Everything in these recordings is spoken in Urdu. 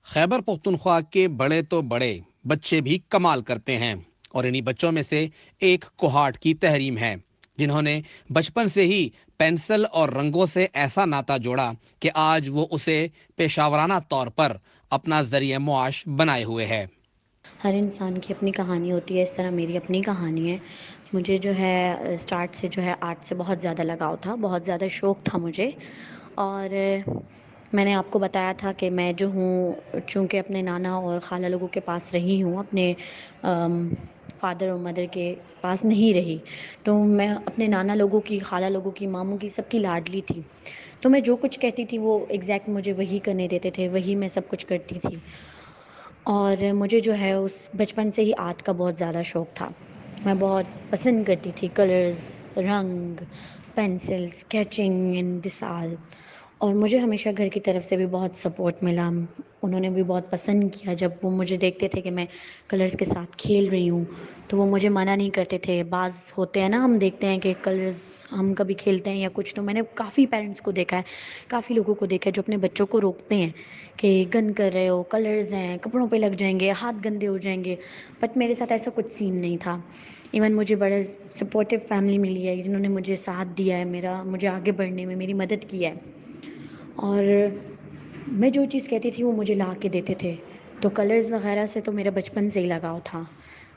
خیبر پختونخوا کے بڑے تو بڑے بچے بھی کمال کرتے ہیں، اور انہی بچوں میں سے ایک کوہاٹ کی تحریم ہے، جنہوں نے بچپن سے ہی پینسل اور رنگوں سے ایسا ناتا جوڑا کہ آج وہ اسے پیشہ ورانہ طور پر اپنا ذریعہ معاش بنائے ہوئے ہے۔ ہر انسان کی اپنی کہانی ہوتی ہے، اس طرح میری اپنی کہانی ہے۔ مجھے جو ہے اسٹارٹ سے جو ہے آرٹ سے بہت زیادہ لگاؤ تھا، بہت زیادہ شوق تھا مجھے، اور میں نے آپ کو بتایا تھا کہ میں جو ہوں چونکہ اپنے نانا اور خالہ لوگوں کے پاس رہی ہوں، اپنے فادر اور مدر کے پاس نہیں رہی، تو میں اپنے نانا لوگوں کی، خالہ لوگوں کی، ماموں کی، سب کی لاڈلی تھی، تو میں جو کچھ کہتی تھی وہ ایگزیکٹ مجھے وہی کرنے دیتے تھے، وہی میں سب کچھ کرتی تھی۔ اور مجھے جو ہے اس بچپن سے ہی آرٹ کا بہت زیادہ شوق تھا، میں بہت پسند کرتی تھی کلرز، رنگ، پینسل، اسکیچنگ ان دس آل، اور مجھے ہمیشہ گھر کی طرف سے بھی بہت سپورٹ ملا، انہوں نے بھی بہت پسند کیا جب وہ مجھے دیکھتے تھے کہ میں کلرز کے ساتھ کھیل رہی ہوں، تو وہ مجھے منع نہیں کرتے تھے۔ بعض ہوتے ہیں نا، ہم دیکھتے ہیں کہ کلرز ہم کبھی کھیلتے ہیں یا کچھ، تو میں نے کافی پیرنٹس کو دیکھا ہے، کافی لوگوں کو دیکھا ہے جو اپنے بچوں کو روکتے ہیں کہ گن کر رہے ہو، کلرز ہیں، کپڑوں پہ لگ جائیں گے، ہاتھ گندے ہو جائیں گے، بٹ میرے ساتھ ایسا کچھ سین نہیں تھا۔ ایون مجھے بڑے سپورٹیو فیملی ملی ہے جنہوں نے مجھے ساتھ دیا ہے، مجھے آگے بڑھنے میں میری مدد کی ہے، اور میں جو چیز کہتی تھی وہ مجھے لا کے دیتے تھے۔ تو کلرز وغیرہ سے تو میرا بچپن سے ہی لگاؤ تھا۔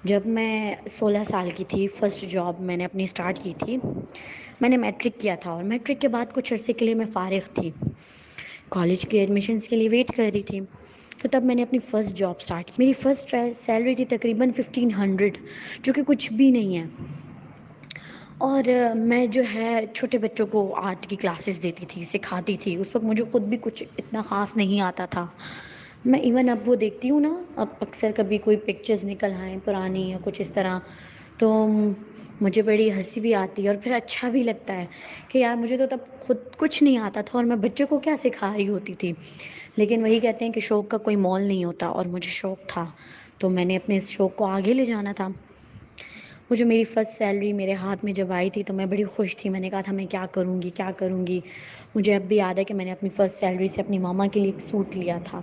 جب میں 16 سال کی تھی، فرسٹ جاب میں نے اپنی اسٹارٹ کی تھی، میں نے میٹرک کیا تھا، اور میٹرک کے بعد کچھ عرصے کے لیے میں فارغ تھی، کالج کے ایڈمیشنز کے لیے ویٹ کر رہی تھی، تو تب میں نے اپنی فرسٹ جاب اسٹارٹ کی۔ میری فرسٹ سیلری تھی تقریباً 1500، جو کہ کچھ بھی نہیں ہے، اور میں جو ہے چھوٹے بچوں کو آرٹ کی کلاسز دیتی تھی، سکھاتی تھی۔ اس وقت مجھے خود بھی کچھ اتنا خاص نہیں آتا تھا، میں ایون اب وہ دیکھتی ہوں نا، اب اکثر کبھی کوئی پکچرز نکل آئیں پرانی یا کچھ اس طرح، تو مجھے بڑی ہنسی بھی آتی ہے اور پھر اچھا بھی لگتا ہے کہ یار مجھے تو تب خود کچھ نہیں آتا تھا اور میں بچوں کو کیا سکھا رہی ہوتی تھی۔ لیکن وہی کہتے ہیں کہ شوق کا کوئی مول نہیں ہوتا، اور مجھے شوق تھا تو میں نے اپنے اس شوق کو آگے لے جانا تھا۔ مجھے میری فرسٹ سیلری میرے ہاتھ میں جب آئی تھی تو میں بڑی خوش تھی، میں نے کہا تھا میں کیا کروں گی کیا کروں گی۔ مجھے اب بھی یاد ہے کہ میں نے اپنی فرسٹ سیلری سے اپنی ماما کے لیے ایک سوٹ لیا تھا۔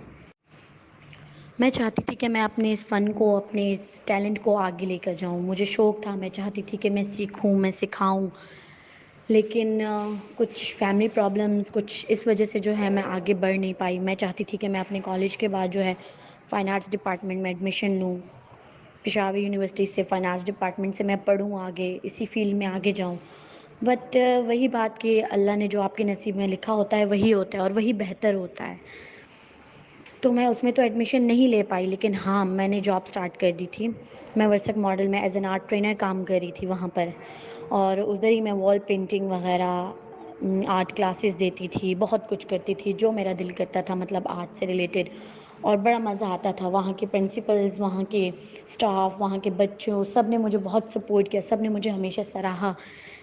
میں چاہتی تھی کہ میں اپنے اس فن کو، اپنے اس ٹیلنٹ کو آگے لے کر جاؤں، مجھے شوق تھا، میں چاہتی تھی کہ میں سیکھوں، میں سکھاؤں، لیکن کچھ فیملی پرابلمز، کچھ اس وجہ سے جو ہے میں آگے بڑھ نہیں پائی۔ میں چاہتی تھی کہ میں اپنے کالج کے بعد جو ہے فائن آرٹس ڈپارٹمنٹ میں ایڈمیشن لوں، پشاور یونیورسٹی سے فائن آرٹس ڈپارٹمنٹ سے میں پڑھوں، آگے اسی فیلڈ میں آگے جاؤں، بٹ وہی بات کہ اللہ نے جو آپ کے نصیب میں لکھا ہوتا ہے وہی ہوتا ہے اور وہی بہتر ہوتا ہے، تو میں اس میں تو ایڈمیشن نہیں لے پائی۔ لیکن ہاں، میں نے جاب سٹارٹ کر دی تھی، میں ورسک ماڈل میں ایز این آرٹ ٹرینر کام کر رہی تھی وہاں پر، اور ادھر ہی میں وال پینٹنگ وغیرہ، آرٹ کلاسز دیتی تھی، بہت کچھ کرتی تھی جو میرا دل کرتا تھا، مطلب آرٹ سے ریلیٹڈ، اور بڑا مزہ آتا تھا۔ وہاں کے پرنسپلز، وہاں کے اسٹاف، وہاں کے بچوں، سب نے مجھے بہت سپورٹ کیا، سب نے مجھے ہمیشہ سراہا،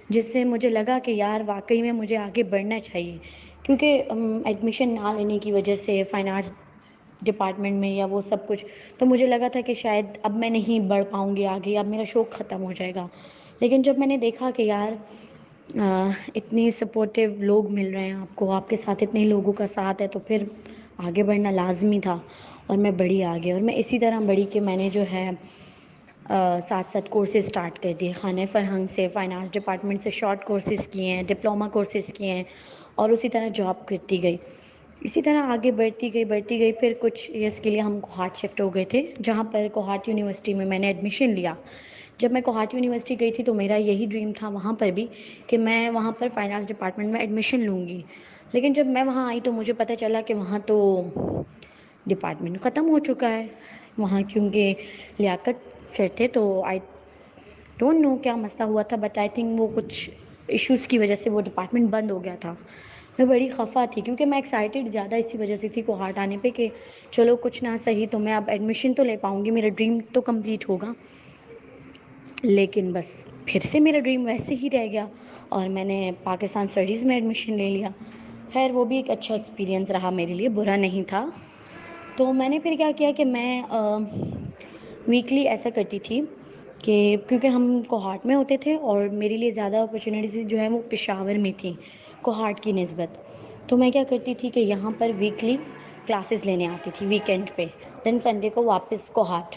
جس سے مجھے لگا کہ یار واقعی میں مجھے آگے بڑھنا چاہیے، کیونکہ ایڈمیشن نہ لینے کی وجہ سے فائن آرٹس ڈپارٹمنٹ میں یا وہ سب کچھ، تو مجھے لگا تھا کہ شاید اب میں نہیں بڑھ پاؤں گی آگے، اب میرا شوق ختم ہو جائے گا۔ لیکن جب میں نے دیکھا کہ یار اتنی سپورٹیو لوگ مل رہے ہیں آپ کو، آپ کے ساتھ اتنے لوگوں کا ساتھ ہے، تو پھر آگے بڑھنا لازمی تھا، اور میں بڑھی آگے، اور میں اسی طرح بڑھی کہ میں نے جو ہے ساتھ ساتھ کورسز سٹارٹ کر دیے، خانہ فرہنگ سے، فائن آرٹس ڈپارٹمنٹ سے شارٹ کورسز کیے ہیں، ڈپلومہ کورسز کیے ہیں، اور اسی طرح جاب کرتی گئی، اسی طرح آگے بڑھتی گئی۔ پھر کچھ ایئرس کے لیے ہم کوہاٹ شفٹ ہو گئے تھے، جہاں پر کوہاٹ یونیورسٹی میں نے ایڈمیشن لیا۔ جب میں کوہاٹ یونیورسٹی گئی تھی تو میرا یہی ڈریم تھا وہاں پر بھی کہ میں وہاں پر فائن آرٹس ڈپارٹمنٹ میں ایڈمیشن لوں گی، لیکن جب میں وہاں آئی تو مجھے پتہ چلا کہ وہاں تو ڈپارٹمنٹ ختم ہو چکا ہے، وہاں کیونکہ لیاقت سر تھے، تو آئی ڈونٹ نو کیا مسئلہ ہوا تھا، بٹ آئی تھنک وہ کچھ ایشوز کی وجہ سے وہ ڈپارٹمنٹ بند ہو گیا تھا۔ میں بڑی خفا تھی کیونکہ میں ایکسائٹیڈ زیادہ اسی وجہ سے تھی کوہاٹ آنے پہ کہ چلو کچھ نہ صحیح تو میں اب ایڈمیشن تو لے پاؤں گی، میرا ڈریم تو کمپلیٹ ہوگا، لیکن بس پھر سے میرا ڈریم ویسے ہی رہ گیا اور میں نے پاکستان اسٹڈیز میں ایڈمیشن لے لیا۔ خیر وہ بھی ایک اچھا ایکسپیرینس رہا میرے لیے، برا نہیں تھا۔ تو میں نے پھر کیا کیا کہ میں ویکلی ایسا کرتی تھی کہ کیونکہ ہم کوہاٹ میں ہوتے تھے اور میرے لیے زیادہ اپرچونیٹیز جو ہیں وہ پشاور میں تھیں کوہاٹ کی نسبت، تو میں کیا کرتی تھی کہ یہاں پر ویکلی کلاسز لینے آتی تھی ویکینڈ پہ، دین سنڈے کو واپس کوہاٹ